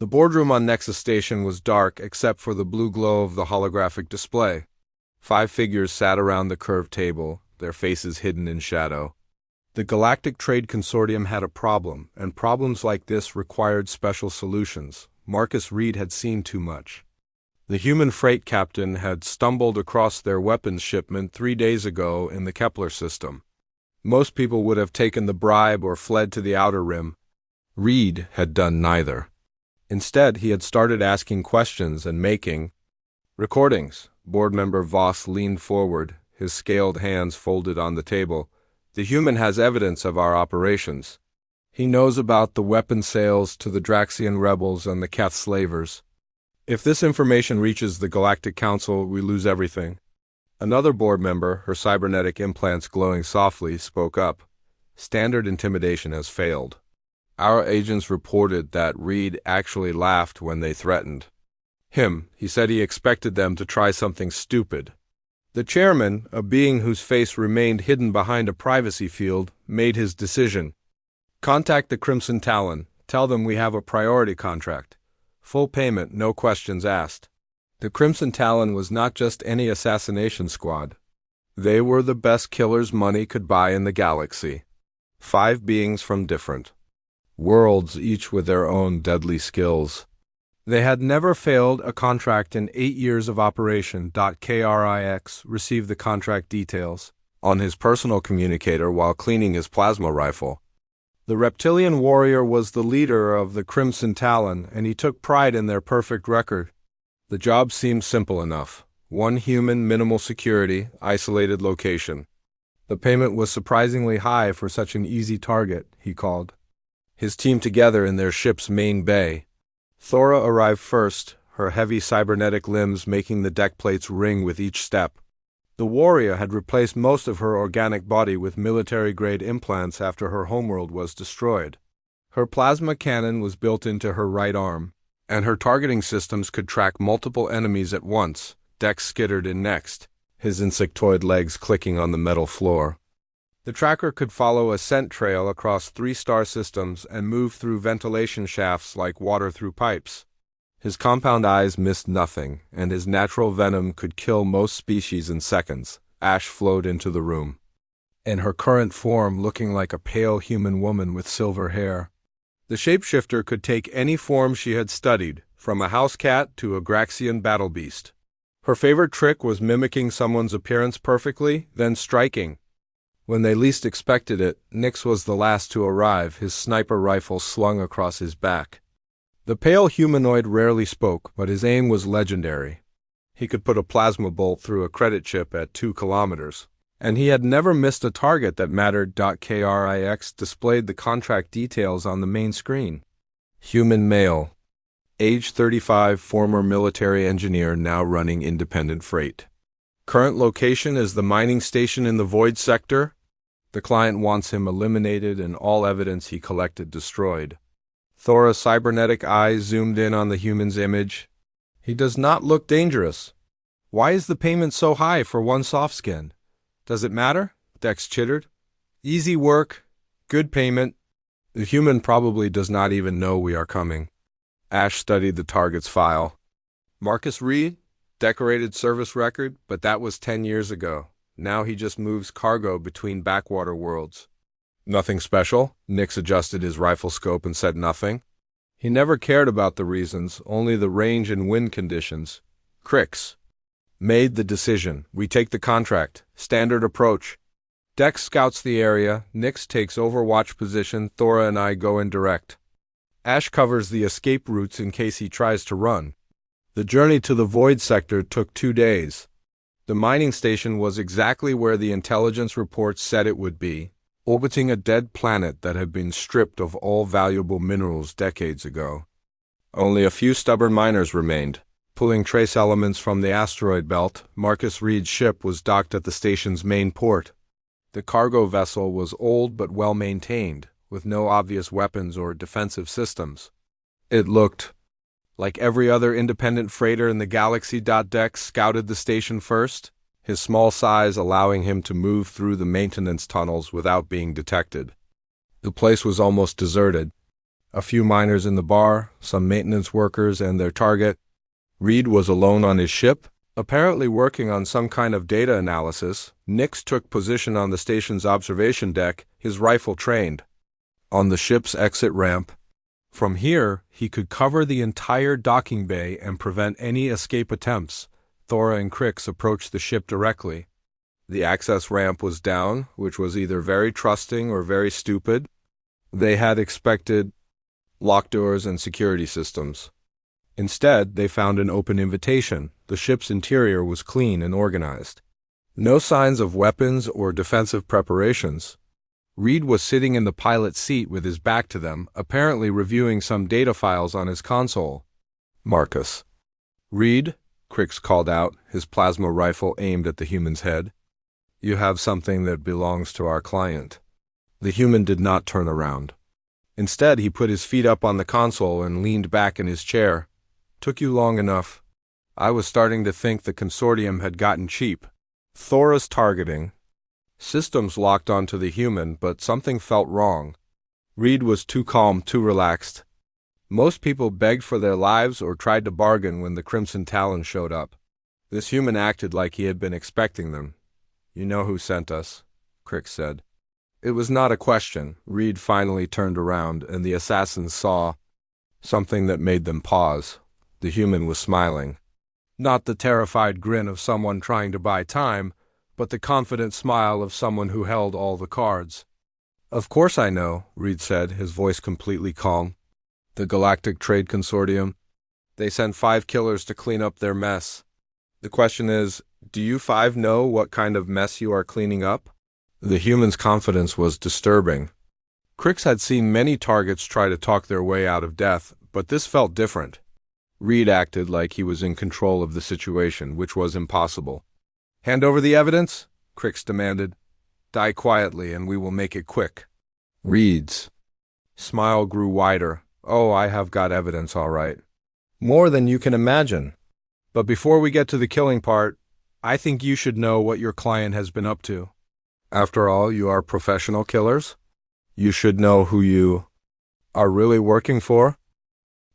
The boardroom on Nexus Station was dark except for the blue glow of the holographic display. 5 figures sat around the curved table, their faces hidden in shadow. The Galactic Trade Consortium had a problem, and problems like this required special solutions. Marcus Reed had seen too much. The human freight captain had stumbled across their weapons shipment 3 days ago in the Kepler system. Most people would have taken the bribe or fled to the Outer Rim. Reed had done neither. Instead, he had started asking questions and making recordings. Board member Voss leaned forward, his scaled hands folded on the table. The human has evidence of our operations. He knows about the weapon sales to the Draxian rebels and the Keth slavers. If this information reaches the Galactic Council, we lose everything. Another board member, her cybernetic implants glowing softly, spoke up. Standard intimidation has failed. Our agents reported that Reed actually laughed when they threatened him. He said he expected them to try something stupid. The chairman, a being whose face remained hidden behind a privacy field, made his decision. Contact the Crimson Talon. Tell them we have a priority contract. Full payment, no questions asked. The Crimson Talon was not just any assassination squad. They were the best killers money could buy in the galaxy. 5 beings from different worlds, each with their own deadly skills. They had never failed a contract in 8 years of operation. KRIX received the contract details on his personal communicator while cleaning his plasma rifle. The reptilian warrior was the leader of the Crimson Talon, and he took pride in their perfect record. The job seemed simple enough. 1 human, minimal security, isolated location. The payment was surprisingly high for such an easy target, he called his team together in their ship's main bay. Thora arrived first, her heavy cybernetic limbs making the deck plates ring with each step. The warrior had replaced most of her organic body with military-grade implants after her homeworld was destroyed. Her plasma cannon was built into her right arm, and her targeting systems could track multiple enemies at once. Dex skittered in next, his insectoid legs clicking on the metal floor. The tracker could follow a scent trail across 3 star systems and move through ventilation shafts like water through pipes. His compound eyes missed nothing, and his natural venom could kill most species in seconds. Ash flowed into the room, in her current form looking like a pale human woman with silver hair. The shapeshifter could take any form she had studied, from a house cat to a Graxian battle beast. Her favorite trick was mimicking someone's appearance perfectly, then striking. When they least expected it, Nix was the last to arrive, his sniper rifle slung across his back. The pale humanoid rarely spoke, but his aim was legendary. He could put a plasma bolt through a credit chip at 2 kilometers. And he had never missed a target that mattered. KRIX displayed the contract details on the main screen. Human male. Age 35, former military engineer, now running independent freight. Current location is the mining station in the Void sector. The client wants him eliminated and all evidence he collected destroyed. Thora's cybernetic eyes zoomed in on the human's image. He does not look dangerous. Why is the payment so high for 1 soft skin? Does it matter? Dex chittered. Easy work, good payment. The human probably does not even know we are coming. Ash studied the target's file. Marcus Reed? Decorated service record, but that was 10 years ago. Now he just moves cargo between backwater worlds. Nothing special. Nix adjusted his rifle scope and said nothing. He never cared about the reasons, only the range and wind conditions. Crix made the decision. We take the contract. Standard approach. Dex scouts the area. Nix takes overwatch position. Thora and I go in direct. Ash covers the escape routes in case he tries to run. The journey to the Void sector took 2 days. The mining station was exactly where the intelligence reports said it would be, orbiting a dead planet that had been stripped of all valuable minerals decades ago. Only a few stubborn miners remained. Pulling trace elements from the asteroid belt, Marcus Reed's ship was docked at the station's main port. The cargo vessel was old but well-maintained, with no obvious weapons or defensive systems. It looked like every other independent freighter in the galaxy. Dex scouted the station first, his small size allowing him to move through the maintenance tunnels without being detected. The place was almost deserted. A few miners in the bar, some maintenance workers, and their target. Reed was alone on his ship, apparently working on some kind of data analysis. Nix took position on the station's observation deck, his rifle trained on the ship's exit ramp. From here, he could cover the entire docking bay and prevent any escape attempts. Thora and Crix approached the ship directly. The access ramp was down, which was either very trusting or very stupid. They had expected locked doors and security systems. Instead, they found an open invitation. The ship's interior was clean and organized. No signs of weapons or defensive preparations. Reed was sitting in the pilot's seat with his back to them, apparently reviewing some data files on his console. Marcus. Reed, Crix called out, his plasma rifle aimed at the human's head. You have something that belongs to our client. The human did not turn around. Instead, he put his feet up on the console and leaned back in his chair. Took you long enough. I was starting to think the consortium had gotten cheap. Thora's targeting. Systems locked onto the human, but something felt wrong. Reed was too calm, too relaxed. Most people begged for their lives or tried to bargain when the Crimson Talon showed up. This human acted like he had been expecting them. You know who sent us, Crix said. It was not a question. Reed finally turned around, and the assassins saw something that made them pause. The human was smiling. Not the terrified grin of someone trying to buy time, but the confident smile of someone who held all the cards. Of course I know, Reed said, his voice completely calm. The Galactic Trade Consortium. They sent 5 killers to clean up their mess. The question is, do you 5 know what kind of mess you are cleaning up? The human's confidence was disturbing. Crix had seen many targets try to talk their way out of death, but this felt different. Reed acted like he was in control of the situation, which was impossible. Hand over the evidence, Crix demanded. Die quietly and we will make it quick. Reed's smile grew wider. Oh, I have got evidence, all right. More than you can imagine. But before we get to the killing part, I think you should know what your client has been up to. After all, you are professional killers. You should know who you are really working for.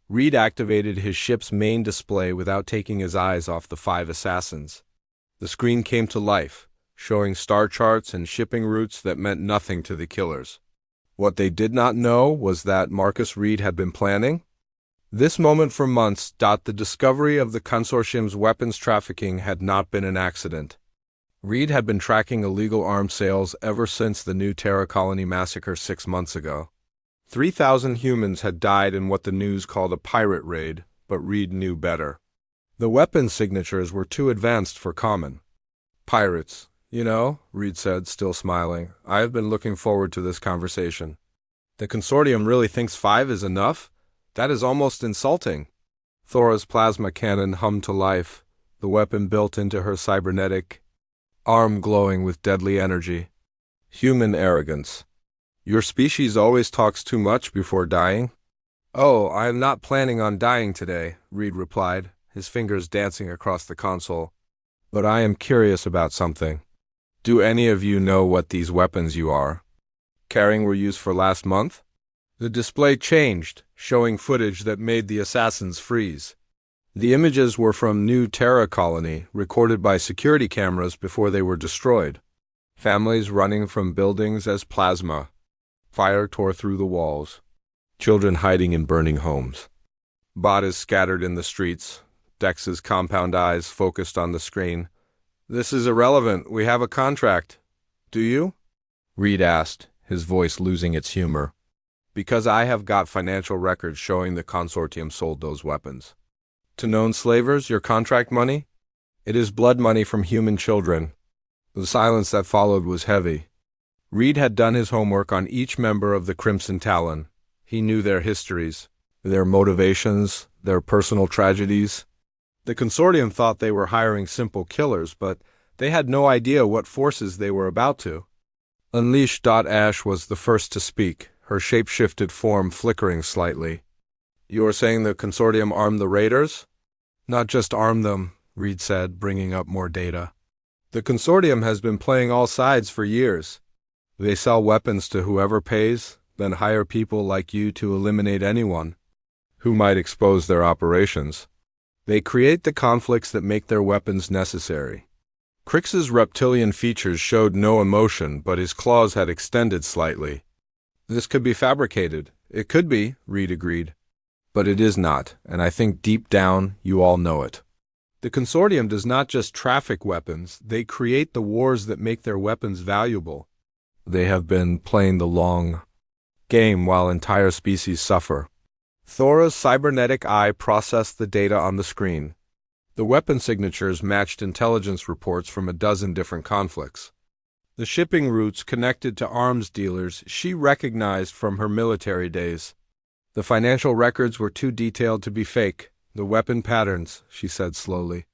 Reed activated his ship's main display without taking his eyes off the 5 assassins. The screen came to life, showing star charts and shipping routes that meant nothing to the killers. What they did not know was that Marcus Reed had been planning this moment for months. The discovery of the consortium's weapons trafficking had not been an accident. Reed had been tracking illegal arms sales ever since the New Terra Colony massacre 6 months ago. 3,000 humans had died in what the news called a pirate raid, but Reed knew better. The weapons signatures were too advanced for common. Pirates, you know, Reed said, still smiling. I have been looking forward to this conversation. The consortium really thinks 5 is enough? That is almost insulting. Thora's plasma cannon hummed to life, the weapon built into her cybernetic arm glowing with deadly energy. Human arrogance. Your species always talks too much before dying? Oh, I am not planning on dying today, Reed replied, his fingers dancing across the console. But I am curious about something. Do any of you know what these weapons you are carrying were used for last month? The display changed, showing footage that made the assassins freeze. The images were from New Terra Colony, recorded by security cameras before they were destroyed. Families running from buildings as plasma. Fire tore through the walls. Children hiding in burning homes. Bodies scattered in the streets. Dex's compound eyes focused on the screen. This is irrelevant. We have a contract. Do you? Reed asked, his voice losing its humor. Because I have got financial records showing the consortium sold those weapons. To known slavers, your contract money? It is blood money from human children. The silence that followed was heavy. Reed had done his homework on each member of the Crimson Talon. He knew their histories, their motivations, their personal tragedies. The consortium thought they were hiring simple killers, but they had no idea what forces they were about to unleash. Ash was the first to speak, her shape-shifted form flickering slightly. You are saying the consortium armed the raiders? Not just armed them, Reed said, bringing up more data. The consortium has been playing all sides for years. They sell weapons to whoever pays, then hire people like you to eliminate anyone who might expose their operations. They create the conflicts that make their weapons necessary. Crix's reptilian features showed no emotion, but his claws had extended slightly. This could be fabricated. It could be, Reed agreed. But it is not, and I think deep down you all know it. The Consortium does not just traffic weapons, they create the wars that make their weapons valuable. They have been playing the long game while entire species suffer. Thora's cybernetic eye processed the data on the screen. The weapon signatures matched intelligence reports from a dozen different conflicts. The shipping routes connected to arms dealers she recognized from her military days. The financial records were too detailed to be fake. The weapon patterns, she said slowly.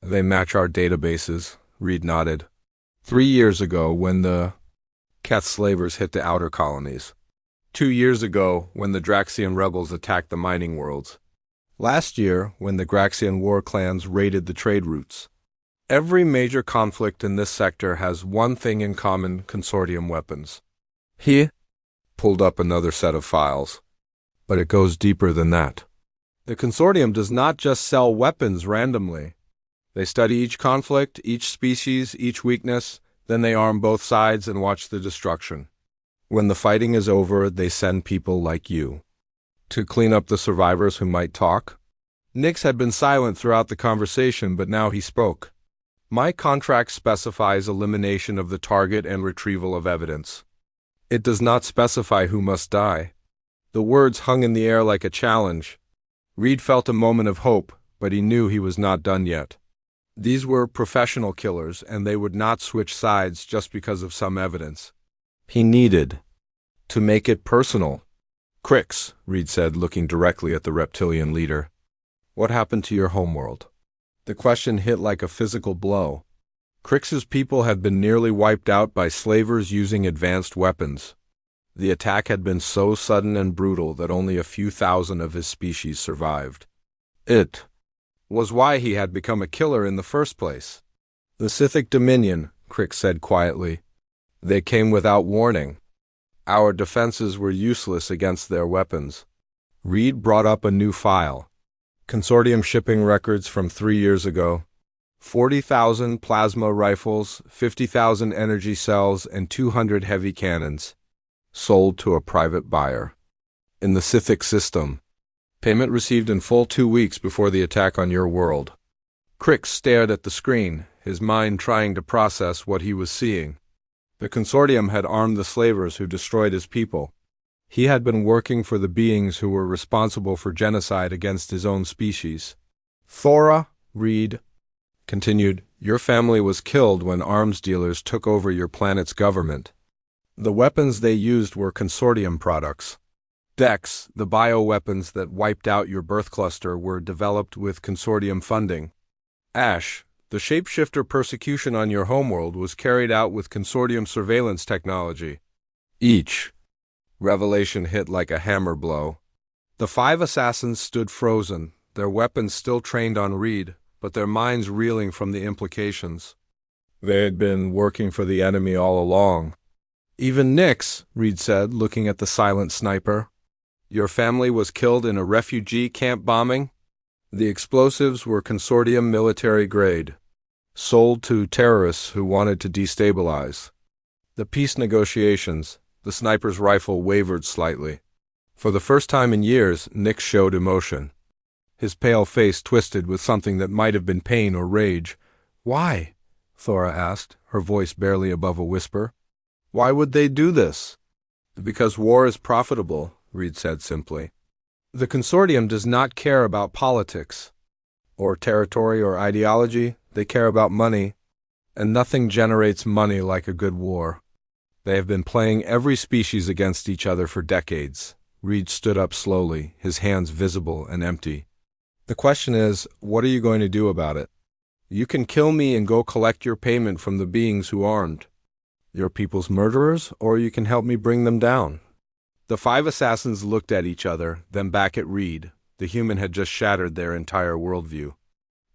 They match our databases, Reed nodded. 3 years ago, when the Cat slavers hit the outer colonies. 2 years ago, when the Draxian rebels attacked the mining worlds. Last year, when the Graxian war clans raided the trade routes. Every major conflict in this sector has one thing in common: Consortium weapons. He pulled up another set of files. But it goes deeper than that. The Consortium does not just sell weapons randomly. They study each conflict, each species, each weakness, then they arm both sides and watch the destruction. When the fighting is over, they send people like you to clean up the survivors who might talk. Nix had been silent throughout the conversation, but now he spoke. My contract specifies elimination of the target and retrieval of evidence. It does not specify who must die. The words hung in the air like a challenge. Reed felt a moment of hope, but he knew he was not done yet. These were professional killers, and they would not switch sides just because of some evidence. He needed to make it personal. Crix, Reed said, looking directly at the reptilian leader. What happened to your homeworld? The question hit like a physical blow. Crix's people had been nearly wiped out by slavers using advanced weapons. The attack had been so sudden and brutal that only a few thousand of his species survived. It was why he had become a killer in the first place. The Scythic Dominion, Crix said quietly. They came without warning. Our defenses were useless against their weapons. Reed brought up a new file. Consortium shipping records from 3 years ago. 40,000 plasma rifles, 50,000 energy cells, and 200 heavy cannons. Sold to a private buyer. In the Scythic system. Payment received in full 2 weeks before the attack on your world. Crix stared at the screen, his mind trying to process what he was seeing. The Consortium had armed the slavers who destroyed his people. He had been working for the beings who were responsible for genocide against his own species. Thora, Reed continued, your family was killed when arms dealers took over your planet's government. The weapons they used were Consortium products. Dex, the bioweapons that wiped out your birth cluster, were developed with Consortium funding. Ash, the shapeshifter persecution on your homeworld was carried out with Consortium surveillance technology. Each revelation hit like a hammer blow. The 5 assassins stood frozen, their weapons still trained on Reed, but their minds reeling from the implications. They had been working for the enemy all along. Even Nix, Reed said, looking at the silent sniper. Your family was killed in a refugee camp bombing? The explosives were Consortium military grade, sold to terrorists who wanted to destabilize. The peace negotiations, the sniper's rifle wavered slightly. For the first time in years, Nix showed emotion. His pale face twisted with something that might have been pain or rage. Why? Thora asked, her voice barely above a whisper. Why would they do this? Because war is profitable, Reed said simply. The Consortium does not care about politics, or territory or ideology. They care about money, and nothing generates money like a good war. They have been playing every species against each other for decades. Reed stood up slowly, his hands visible and empty. The question is, what are you going to do about it? You can kill me and go collect your payment from the beings who armed your people's murderers, or you can help me bring them down. The 5 assassins looked at each other, then back at Reed. The human had just shattered their entire worldview.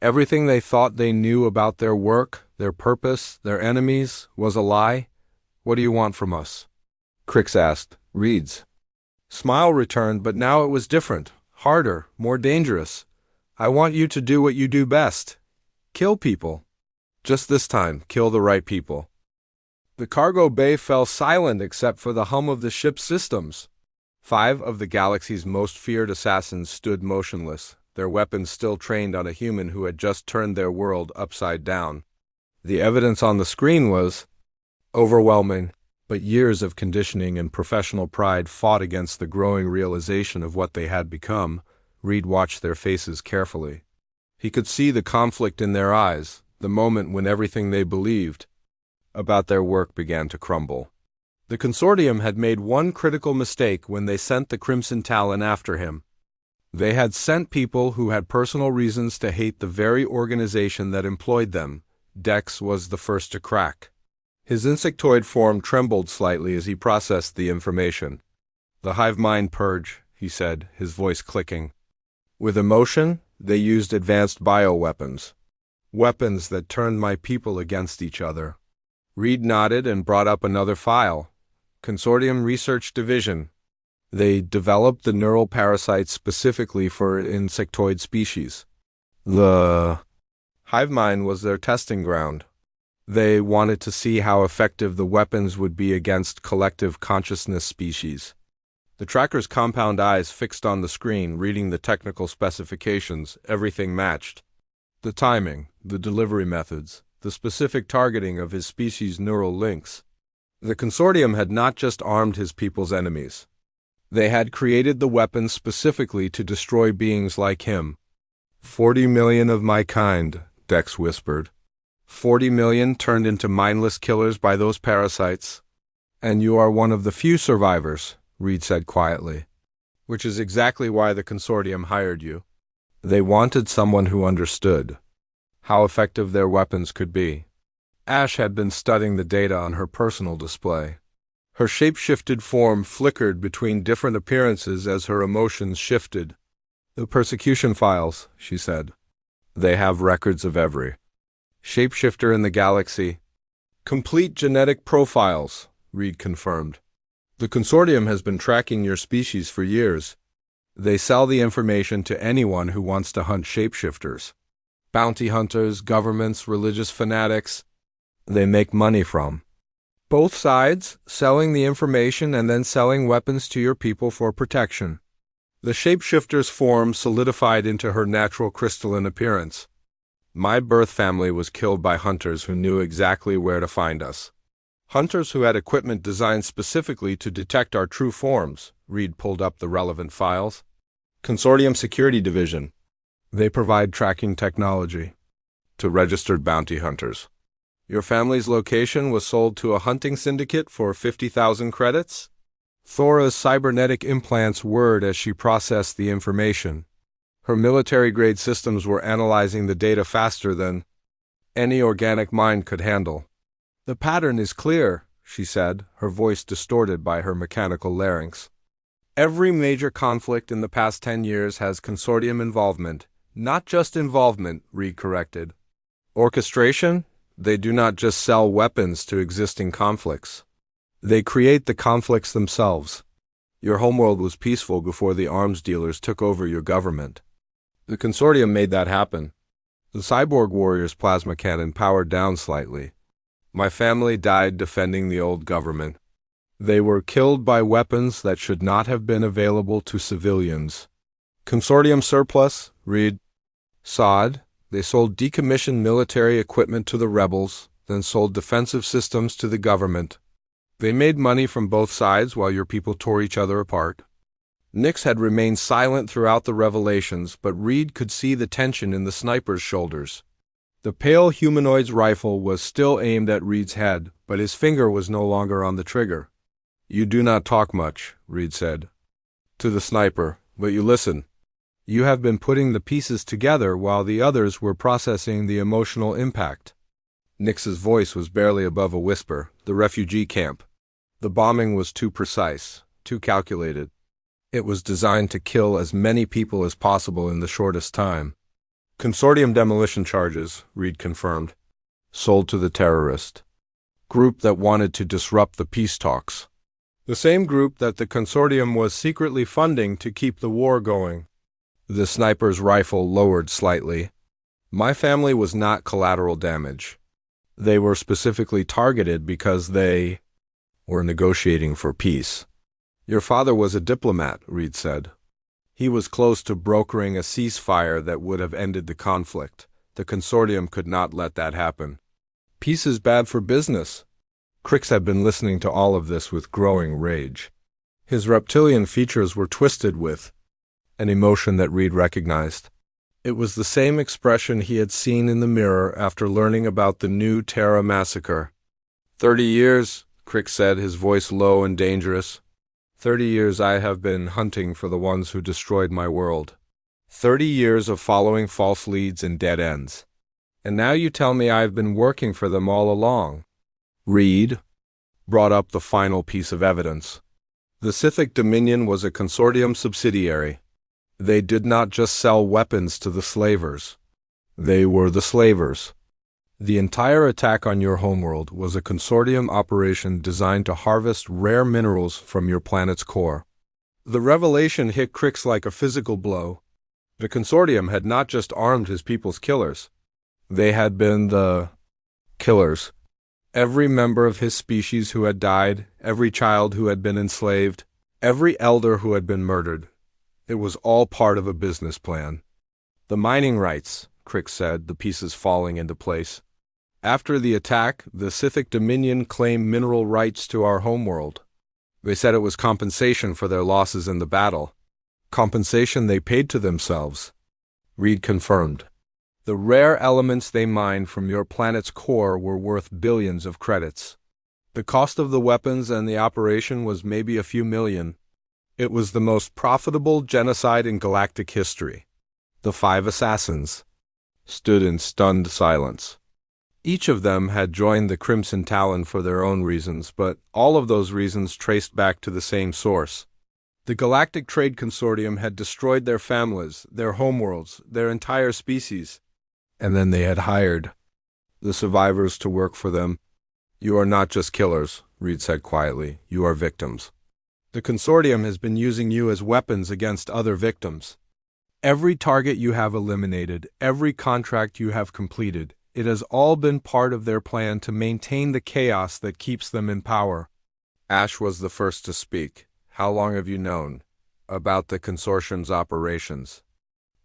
Everything they thought they knew about their work, their purpose, their enemies, was a lie. What do you want from us? Crix asked. Reed's smile returned, but now it was different, harder, more dangerous. I want you to do what you do best. Kill people. Just this time, kill the right people. The cargo bay fell silent except for the hum of the ship's systems. 5 of the galaxy's most feared assassins stood motionless, their weapons still trained on a human who had just turned their world upside down. The evidence on the screen was overwhelming, but years of conditioning and professional pride fought against the growing realization of what they had become. Reed watched their faces carefully. He could see the conflict in their eyes, the moment when everything they believed about their work began to crumble. The consortium had made one critical mistake when they sent the Crimson Talon after him. They had sent people who had personal reasons to hate the very organization that employed them. Dex was the first to crack. His insectoid form trembled slightly as he processed the information. The hive mind purge, he said, his voice clicking. With emotion, they used advanced bioweapons. Weapons that turned my people against each other. Reed nodded and brought up another file. Consortium Research Division. They developed the neural parasites specifically for insectoid species. The hive mind was their testing ground. They wanted to see how effective the weapons would be against collective consciousness species. The tracker's compound eyes fixed on the screen, reading the technical specifications. Everything matched. The timing, the delivery methods, the specific targeting of his species' neural links. The consortium had not just armed his people's enemies. They had created the weapons specifically to destroy beings like him. 40 million of my kind, Dex whispered. 40 million turned into mindless killers by those parasites. And you are one of the few survivors, Reed said quietly. Which is exactly why the consortium hired you. They wanted someone who understood how effective their weapons could be. Ash had been studying the data on her personal display. Her shape-shifted form flickered between different appearances as her emotions shifted. The persecution files, she said. They have records of every shapeshifter in the galaxy. Complete genetic profiles, Reed confirmed. The consortium has been tracking your species for years. They sell the information to anyone who wants to hunt shapeshifters. Bounty hunters, governments, religious fanatics. They make money from both sides, selling the information and then selling weapons to your people for protection. The shapeshifter's form solidified into her natural crystalline appearance. My birth family was killed by hunters who knew exactly where to find us. Hunters who had equipment designed specifically to detect our true forms. Reed pulled up the relevant files. Consortium Security Division. They provide tracking technology to registered bounty hunters. Your family's location was sold to a hunting syndicate for 50,000 credits? Thora's cybernetic implants whirred as she processed the information. Her military-grade systems were analyzing the data faster than any organic mind could handle. The pattern is clear, she said, her voice distorted by her mechanical larynx. Every major conflict in the past 10 years has consortium involvement. Not just involvement, Reed corrected. Orchestration? They do not just sell weapons to existing conflicts. They create the conflicts themselves. Your homeworld was peaceful before the arms dealers took over your government. The consortium made that happen. The cyborg warrior's plasma cannon powered down slightly. My family died defending the old government. They were killed by weapons that should not have been available to civilians. Consortium surplus, Reed. Sod. They sold decommissioned military equipment to the rebels, then sold defensive systems to the government. They made money from both sides while your people tore each other apart. Nix had remained silent throughout the revelations, but Reed could see the tension in the sniper's shoulders. The pale humanoid's rifle was still aimed at Reed's head, but his finger was no longer on the trigger. You do not talk much, Reed said to the sniper, but you listen. You have been putting the pieces together while the others were processing the emotional impact. Nix's voice was barely above a whisper. The refugee camp. The bombing was too precise, too calculated. It was designed to kill as many people as possible in the shortest time. Consortium demolition charges, Reed confirmed. Sold to the terrorist group that wanted to disrupt the peace talks. The same group that the consortium was secretly funding to keep the war going. The sniper's rifle lowered slightly. My family was not collateral damage. They were specifically targeted because they were negotiating for peace. Your father was a diplomat, Reed said. He was close to brokering a ceasefire that would have ended the conflict. The consortium could not let that happen. Peace is bad for business. Crix had been listening to all of this with growing rage. His reptilian features were twisted with an emotion that Reed recognized. It was the same expression he had seen in the mirror after learning about the new Terra massacre. 30 years, Crix said, his voice low and dangerous. 30 years I have been hunting for the ones who destroyed my world. 30 years of following false leads and dead ends. And now you tell me I've been working for them all along. Reed brought up the final piece of evidence. The Scythic Dominion was a consortium subsidiary. They did not just sell weapons to the slavers. They were the slavers. The entire attack on your homeworld was a consortium operation designed to harvest rare minerals from your planet's core. The revelation hit Crix like a physical blow. The consortium had not just armed his people's killers. They had been the killers. Every member of his species who had died, every child who had been enslaved, every elder who had been murdered. It was all part of a business plan. The mining rights, Crix said, the pieces falling into place. After the attack, the Scythic Dominion claimed mineral rights to our homeworld. They said it was compensation for their losses in the battle. Compensation they paid to themselves. Reed confirmed. The rare elements they mined from your planet's core were worth billions of credits. The cost of the weapons and the operation was maybe a few million. It was the most profitable genocide in galactic history. The 5 assassins stood in stunned silence. Each of them had joined the Crimson Talon for their own reasons, but all of those reasons traced back to the same source. The Galactic Trade Consortium had destroyed their families, their homeworlds, their entire species. And then they had hired the survivors to work for them. You are not just killers, Reed said quietly. You are victims. The consortium has been using you as weapons against other victims. Every target you have eliminated, every contract you have completed, it has all been part of their plan to maintain the chaos that keeps them in power. Ash was the first to speak. How long have you known about the consortium's operations?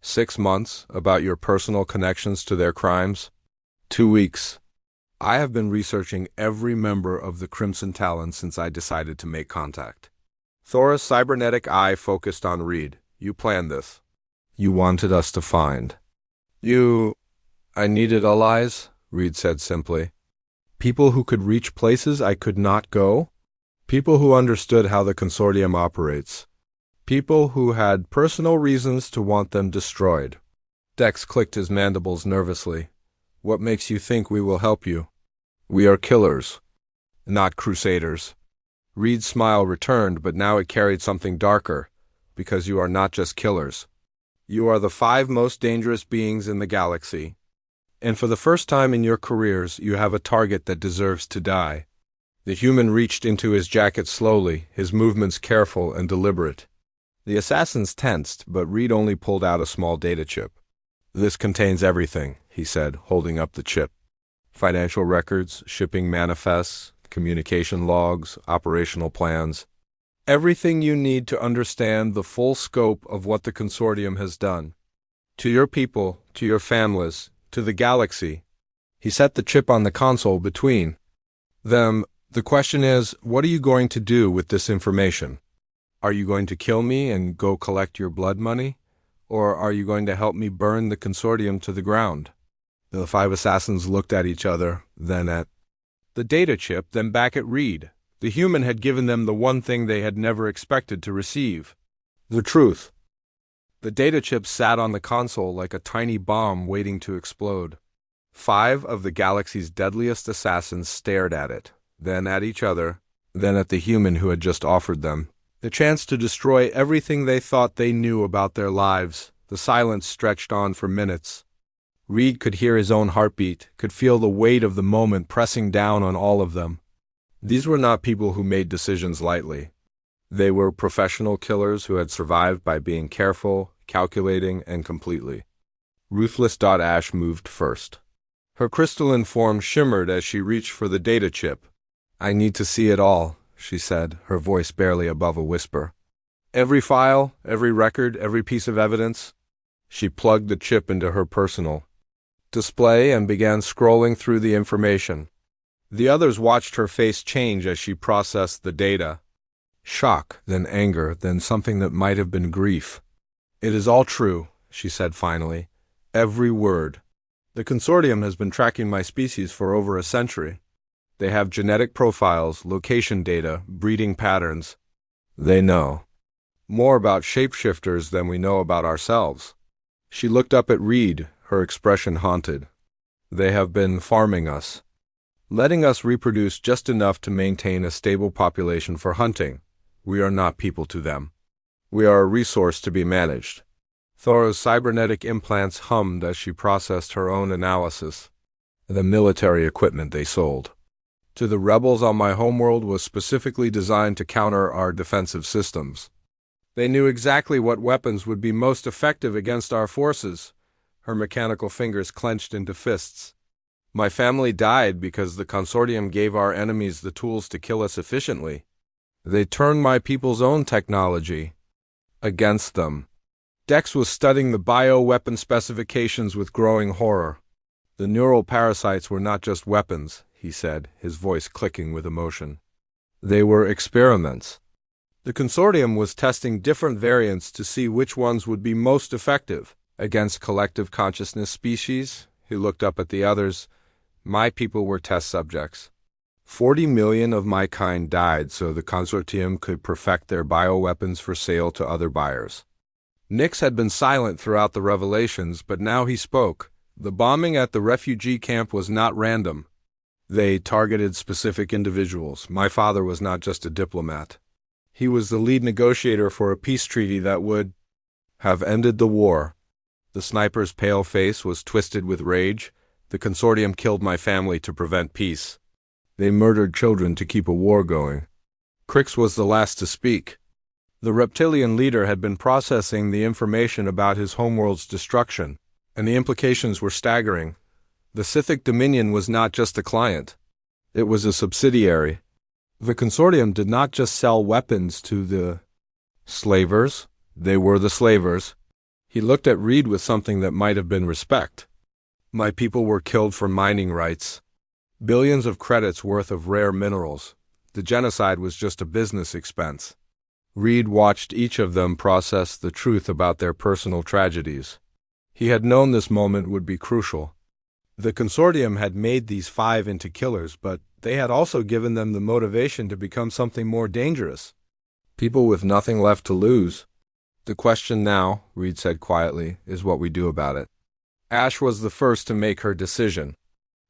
6 months, about your personal connections to their crimes? 2 weeks. I have been researching every member of the Crimson Talon since I decided to make contact. Thora's cybernetic eye focused on Reed. You planned this. You wanted us to find. I needed allies, Reed said simply. People who could reach places I could not go? People who understood how the consortium operates. People who had personal reasons to want them destroyed. Dex clicked his mandibles nervously. What makes you think we will help you? We are killers, not crusaders. Reed's smile returned, but now it carried something darker, because you are not just killers. You are the 5 most dangerous beings in the galaxy. And for the first time in your careers, you have a target that deserves to die. The human reached into his jacket slowly, his movements careful and deliberate. The assassins tensed, but Reed only pulled out a small data chip. This contains everything, he said, holding up the chip. Financial records, shipping manifests, communication logs, operational plans. Everything you need to understand the full scope of what the consortium has done. To your people, to your families, to the galaxy. He set the chip on the console between them. The question is, what are you going to do with this information? Are you going to kill me and go collect your blood money? Or are you going to help me burn the consortium to the ground? The 5 assassins looked at each other, then at the data chip, then back at Reed. The human had given them the one thing they had never expected to receive. The truth. The data chip sat on the console like a tiny bomb waiting to explode. 5 of the galaxy's deadliest assassins stared at it, then at each other, then at the human who had just offered them the chance to destroy everything they thought they knew about their lives. The silence stretched on for minutes. Reed could hear his own heartbeat, could feel the weight of the moment pressing down on all of them. These were not people who made decisions lightly. They were professional killers who had survived by being careful, calculating, and completely. Ruthless. Ash moved first. Her crystalline form shimmered as she reached for the data chip. "I need to see it all," she said, her voice barely above a whisper. "Every file, every record, every piece of evidence." She plugged the chip into her personal display and began scrolling through the information. The others watched her face change as she processed the data. Shock, then anger, then something that might have been grief. "It is all true," she said finally. "Every word. The consortium has been tracking my species for over a century. They have genetic profiles, location data, breeding patterns. They know more about shapeshifters than we know about ourselves." She looked up at Reed, her expression haunted. "They have been farming us, letting us reproduce just enough to maintain a stable population for hunting. We are not people to them. We are a resource to be managed." Thora's cybernetic implants hummed as she processed her own analysis. "The military equipment they sold to the rebels on my homeworld was specifically designed to counter our defensive systems. They knew exactly what weapons would be most effective against our forces." Her mechanical fingers clenched into fists. "My family died because the consortium gave our enemies the tools to kill us efficiently. They turned my people's own technology against them." Dex was studying the bioweapon specifications with growing horror. "The neural parasites were not just weapons," he said, his voice clicking with emotion. "They were experiments. The consortium was testing different variants to see which ones would be most effective against collective consciousness species." He looked up at the others. "My people were test subjects. 40 million of my kind died so the consortium could perfect their bioweapons for sale to other buyers." Nix had been silent throughout the revelations, but now he spoke. "The bombing at the refugee camp was not random. They targeted specific individuals. My father was not just a diplomat. He was the lead negotiator for a peace treaty that would have ended the war." The sniper's pale face was twisted with rage. "The consortium killed my family to prevent peace. They murdered children to keep a war going." Crix was the last to speak. The reptilian leader had been processing the information about his homeworld's destruction, and the implications were staggering. The Scythic Dominion was not just a client. It was a subsidiary. The consortium did not just sell weapons to the slavers. They were the slavers. He looked at Reed with something that might have been respect. "My people were killed for mining rights. Billions of credits worth of rare minerals. The genocide was just a business expense." Reed watched each of them process the truth about their personal tragedies. He had known this moment would be crucial. The consortium had made these 5 into killers, but they had also given them the motivation to become something more dangerous. People with nothing left to lose. "The question now," Reed said quietly, "is what we do about it." Ash was the first to make her decision.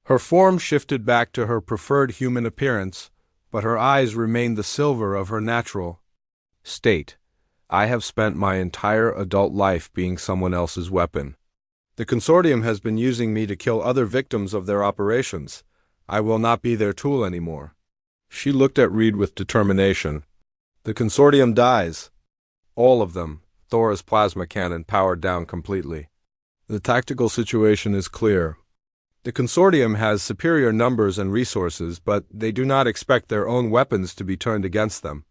Her form shifted back to her preferred human appearance, but her eyes remained the silver of her natural state. "I have spent my entire adult life being someone else's weapon. The consortium has been using me to kill other victims of their operations. I will not be their tool anymore." She looked at Reed with determination. "The consortium dies. All of them." Thora's plasma cannon powered down completely. "The tactical situation is clear. The consortium has superior numbers and resources, but they do not expect their own weapons to be turned against them.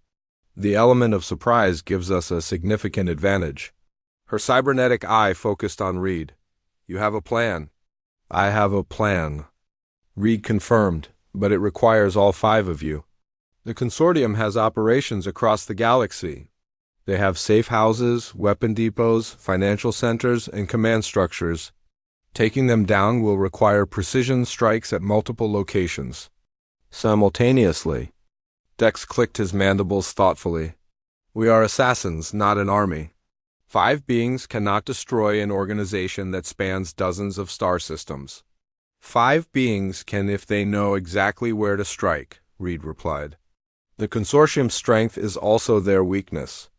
The element of surprise gives us a significant advantage." Her cybernetic eye focused on Reed. "You have a plan." "I have a plan," Reed confirmed, "but it requires all 5 of you. The consortium has operations across the galaxy. They have safe houses, weapon depots, financial centers, and command structures. Taking them down will require precision strikes at multiple locations simultaneously." Dex clicked his mandibles thoughtfully. "We are assassins, not an army. 5 beings cannot destroy an organization that spans dozens of star systems. 5 beings can if they know exactly where to strike," Reed replied. "The consortium's strength is also their weakness.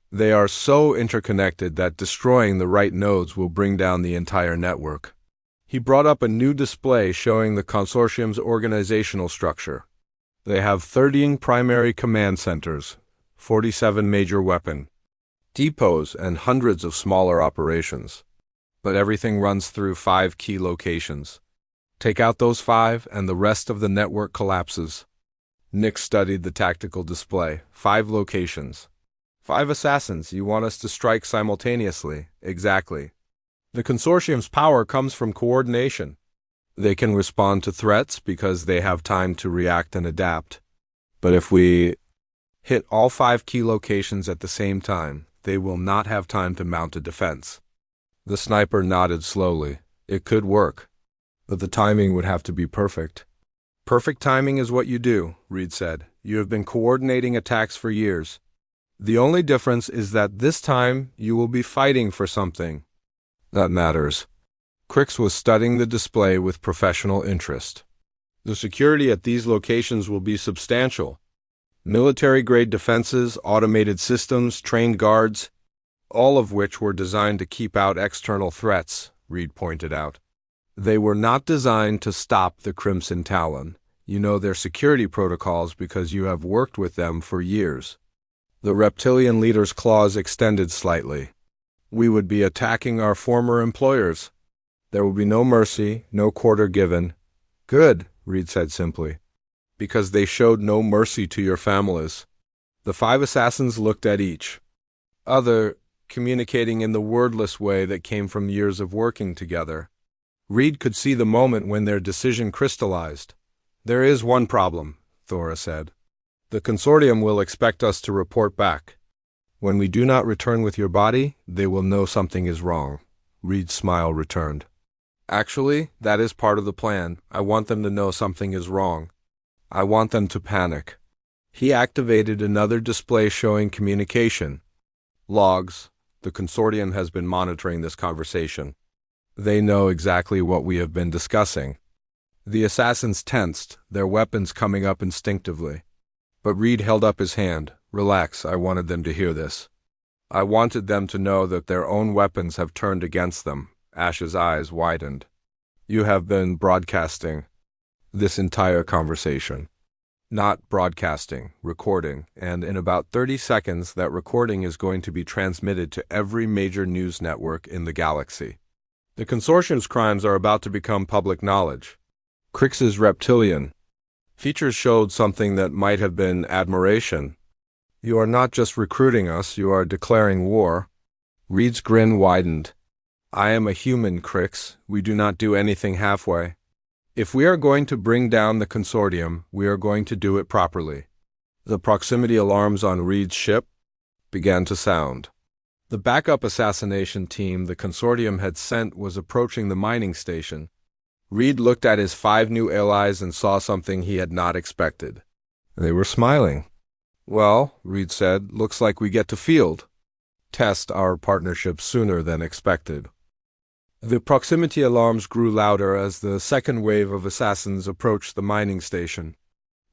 They are so interconnected that destroying the right nodes will bring down the entire network." He brought up a new display showing the consortium's organizational structure. They have 13 primary command centers, 47 major weapon depots, and hundreds of smaller operations. But everything runs through 5 key locations. Take out those 5 and the rest of the network collapses. Nick studied the tactical display. 5 locations. 5 assassins. You want us to strike simultaneously. Exactly. The consortium's power comes from coordination. They can respond to threats because they have time to react and adapt. But if we hit all 5 key locations at the same time, they will not have time to mount a defense. The sniper nodded slowly. It could work, but the timing would have to be perfect. Perfect timing is what you do, Reed said. You have been coordinating attacks for years. The only difference is that this time you will be fighting for something that matters. Crix was studying the display with professional interest. The security at these locations will be substantial. Military-grade defenses, automated systems, trained guards, all of which were designed to keep out external threats, Reed pointed out. They were not designed to stop the Crimson Talon. You know their security protocols because you have worked with them for years. The reptilian leader's claws extended slightly. We would be attacking our former employers. There will be no mercy, no quarter given. Good, Reed said simply. Because they showed no mercy to your families. The 5 assassins looked at each other, communicating in the wordless way that came from years of working together. Reed could see the moment when their decision crystallized. There is one problem, Thora said. The consortium will expect us to report back. When we do not return with your body, they will know something is wrong. Reed's smile returned. Actually, that is part of the plan. I want them to know something is wrong. I want them to panic. He activated another display showing communication. Logs. The consortium has been monitoring this conversation. They know exactly what we have been discussing. The assassins tensed, their weapons coming up instinctively. But Reed held up his hand. Relax, I wanted them to hear this. I wanted them to know that their own weapons have turned against them. Ash's eyes widened. You have been broadcasting this entire conversation. Not broadcasting, recording, and in about 30 seconds that recording is going to be transmitted to every major news network in the galaxy. The consortium's crimes are about to become public knowledge. Crix's reptilian features showed something that might have been admiration. You are not just recruiting us, you are declaring war. Reed's grin widened. I am a human, Crix. We do not do anything halfway. If we are going to bring down the consortium, we are going to do it properly. The proximity alarms on Reed's ship began to sound. The backup assassination team the consortium had sent was approaching the mining station. Reed looked at his 5 new allies and saw something he had not expected. They were smiling. Well, Reed said, looks like we get to field test our partnership sooner than expected. The proximity alarms grew louder as the second wave of assassins approached the mining station.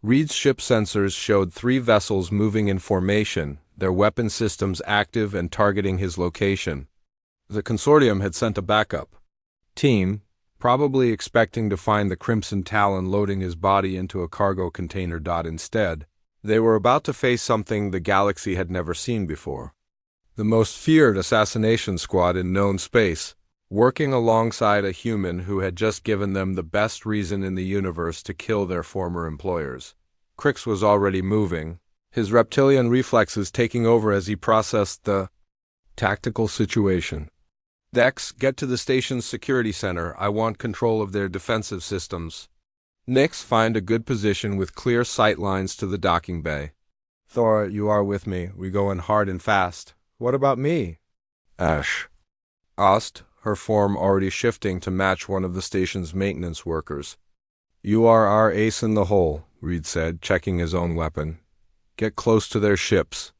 Reed's ship sensors showed 3 vessels moving in formation, their weapon systems active and targeting his location. The consortium had sent a backup team, probably expecting to find the Crimson Talon loading his body into a cargo container. Instead, they were about to face something the galaxy had never seen before. The most feared assassination squad in known space, working alongside a human who had just given them the best reason in the universe to kill their former employers. Crix was already moving, his reptilian reflexes taking over as he processed the tactical situation. Dex, get to the station's security center. I want control of their defensive systems. Nix, find a good position with clear sight lines to the docking bay. Thora, you are with me. We go in hard and fast. What about me? Ash asked, her form already shifting to match one of the station's maintenance workers. You are our ace in the hole, Reed said, checking his own weapon. Get close to their ships.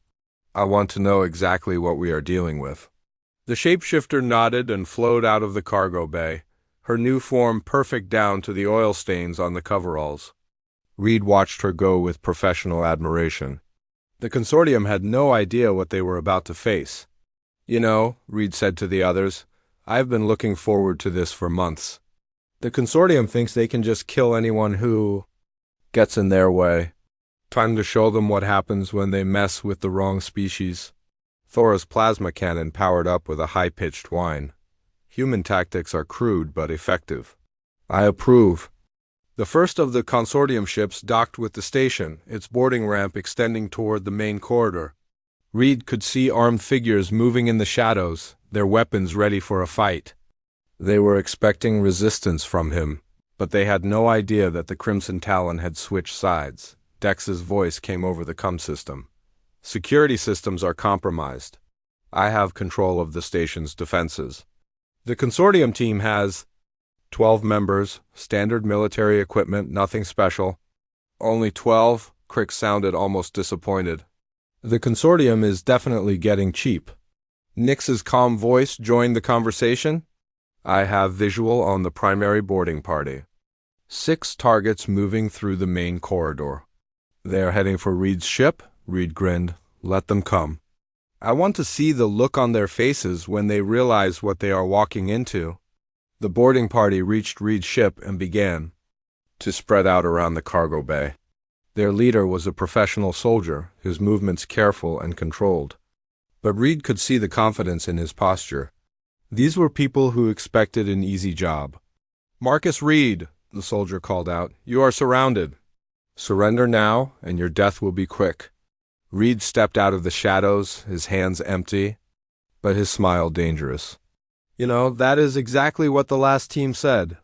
I want to know exactly what we are dealing with. The shapeshifter nodded and flowed out of the cargo bay, her new form perfect down to the oil stains on the coveralls. Reed watched her go with professional admiration. The consortium had no idea what they were about to face. You know, Reed said to the others, I've been looking forward to this for months. The consortium thinks they can just kill anyone who gets in their way. Time to show them what happens when they mess with the wrong species. Thora's plasma cannon powered up with a high-pitched whine. Human tactics are crude but effective. I approve. The first of the consortium ships docked with the station, its boarding ramp extending toward the main corridor. Reed could see armed figures moving in the shadows, their weapons ready for a fight. They were expecting resistance from him, but they had no idea that the Crimson Talon had switched sides. Dex's voice came over the comm system. Security systems are compromised. I have control of the station's defenses. The consortium team has 12 members, standard military equipment, nothing special. Only 12? Crick sounded almost disappointed. The consortium is definitely getting cheap. Nix's calm voice joined the conversation. I have visual on the primary boarding party. 6 targets moving through the main corridor. They are heading for Reed's ship. Reed grinned. Let them come. I want to see the look on their faces when they realize what they are walking into. The boarding party reached Reed's ship and began to spread out around the cargo bay. Their leader was a professional soldier, his movements careful and controlled. But Reed could see the confidence in his posture. These were people who expected an easy job. Marcus Reed, the soldier called out, you are surrounded. Surrender now, and your death will be quick. Reed stepped out of the shadows, his hands empty, but his smile dangerous. You know, that is exactly what the last team said,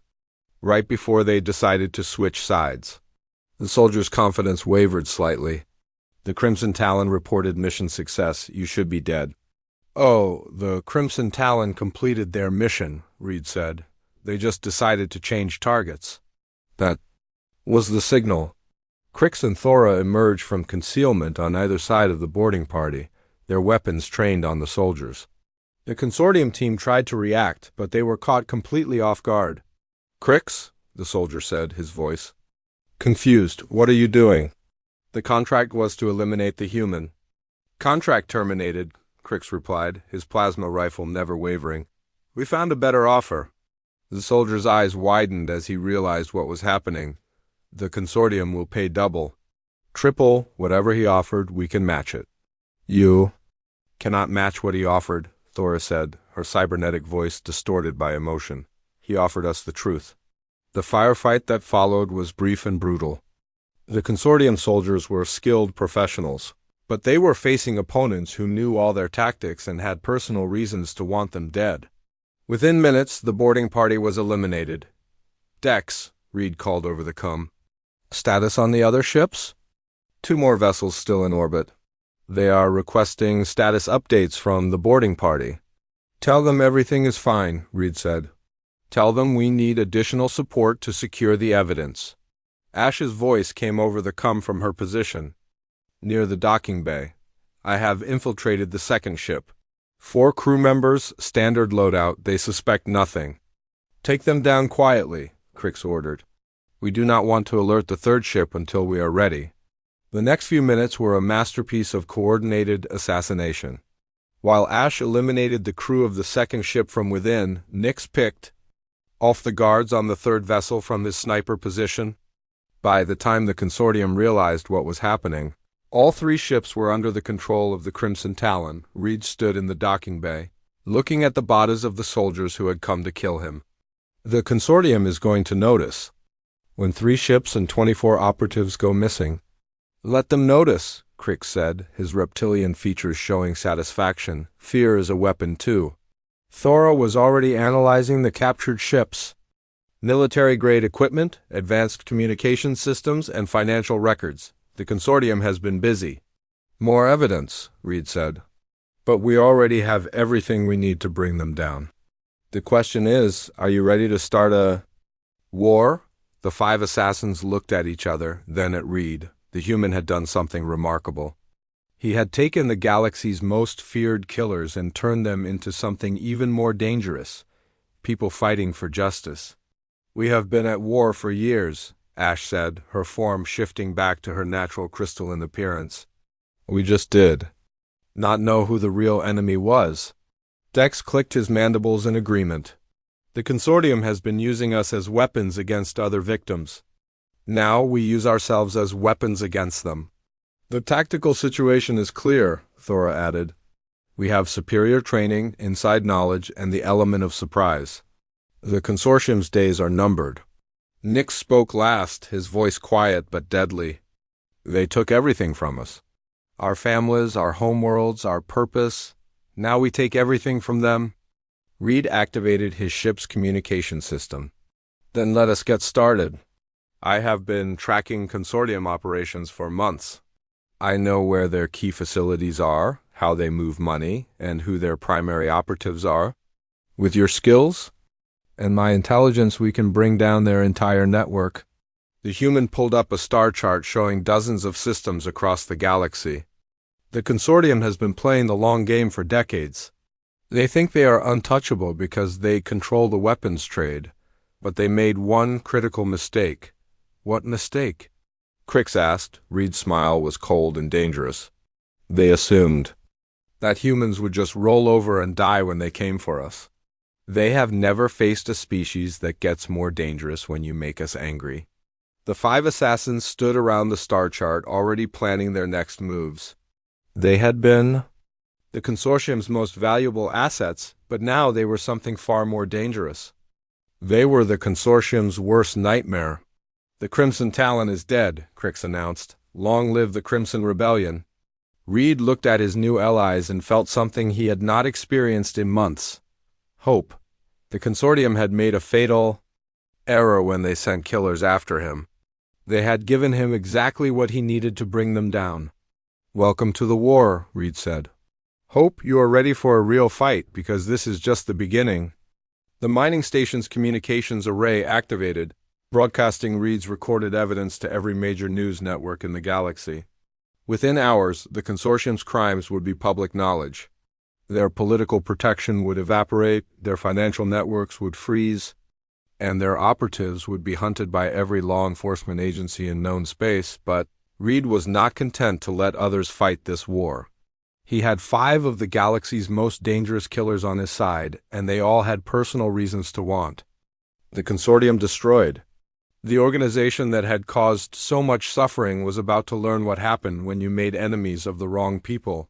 right before they decided to switch sides. The soldier's confidence wavered slightly. The Crimson Talon reported mission success. You should be dead. Oh, the Crimson Talon completed their mission, Reed said. They just decided to change targets. That was the signal. Crix and Thora emerged from concealment on either side of the boarding party, their weapons trained on the soldiers. The consortium team tried to react, but they were caught completely off guard. Crix, the soldier said, his voice confused. What are you doing? The contract was to eliminate the human. Contract terminated, Crix replied, his plasma rifle never wavering. We found a better offer. The soldier's eyes widened as he realized what was happening. The consortium will pay double. Triple, whatever he offered, we can match it. You cannot match what he offered, Thora said, her cybernetic voice distorted by emotion. He offered us the truth. The firefight that followed was brief and brutal. The consortium soldiers were skilled professionals, but they were facing opponents who knew all their tactics and had personal reasons to want them dead. Within minutes, the boarding party was eliminated. Dex, Reed called over the comm. Status on the other ships? 2 more vessels still in orbit. They are requesting status updates from the boarding party. Tell them everything is fine, Reed said. Tell them we need additional support to secure the evidence. Ash's voice came over the comm from her position, near the docking bay. I have infiltrated the second ship. 4 crew members, standard loadout, they suspect nothing. Take them down quietly, Crix ordered. We do not want to alert the third ship until we are ready. The next few minutes were a masterpiece of coordinated assassination. While Ash eliminated the crew of the second ship from within, Nix picked off the guards on the third vessel from his sniper position. By the time the consortium realized what was happening, all 3 ships were under the control of the Crimson Talon. Reed stood in the docking bay, looking at the bodies of the soldiers who had come to kill him. The consortium is going to notice. When 3 ships and 24 operatives go missing, let them notice, Crix said, his reptilian features showing satisfaction. Fear is a weapon too. Thora was already analyzing the captured ships. Military-grade equipment, advanced communication systems, and financial records. The consortium has been busy. More evidence, Reed said. But we already have everything we need to bring them down. The question is, are you ready to start a war? The 5 assassins looked at each other, then at Reed. The human had done something remarkable. He had taken the galaxy's most feared killers and turned them into something even more dangerous. People fighting for justice. We have been at war for years, Ash said, her form shifting back to her natural crystalline appearance. We just did not know who the real enemy was. Dex clicked his mandibles in agreement. The consortium has been using us as weapons against other victims. Now we use ourselves as weapons against them. The tactical situation is clear, Thora added. We have superior training, inside knowledge, and the element of surprise. The consortium's days are numbered. Nick spoke last, his voice quiet but deadly. They took everything from us. Our families, our homeworlds, our purpose. Now we take everything from them. Reed activated his ship's communication system. Then let us get started. I have been tracking consortium operations for months. I know where their key facilities are, how they move money, and who their primary operatives are. With your skills and my intelligence, we can bring down their entire network. The human pulled up a star chart showing dozens of systems across the galaxy. The consortium has been playing the long game for decades. They think they are untouchable because they control the weapons trade, but they made one critical mistake. What mistake? Crix asked. Reed's smile was cold and dangerous. They assumed that humans would just roll over and die when they came for us. They have never faced a species that gets more dangerous when you make us angry. The 5 assassins stood around the star chart, already planning their next moves. They had been the consortium's most valuable assets, but now they were something far more dangerous. They were the consortium's worst nightmare. The Crimson Talon is dead, Crix announced. Long live the Crimson Rebellion. Reed looked at his new allies and felt something he had not experienced in months. Hope. The consortium had made a fatal error when they sent killers after him. They had given him exactly what he needed to bring them down. Welcome to the war, Reed said. Hope you are ready for a real fight, because this is just the beginning. The mining station's communications array activated, broadcasting Reed's recorded evidence to every major news network in the galaxy. Within hours, the consortium's crimes would be public knowledge. Their political protection would evaporate, their financial networks would freeze, and their operatives would be hunted by every law enforcement agency in known space, but Reed was not content to let others fight this war. He had 5 of the galaxy's most dangerous killers on his side, and they all had personal reasons to want the consortium destroyed. The organization that had caused so much suffering was about to learn what happened when you made enemies of the wrong people.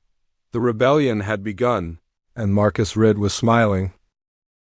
The rebellion had begun, and Marcus Ridd was smiling.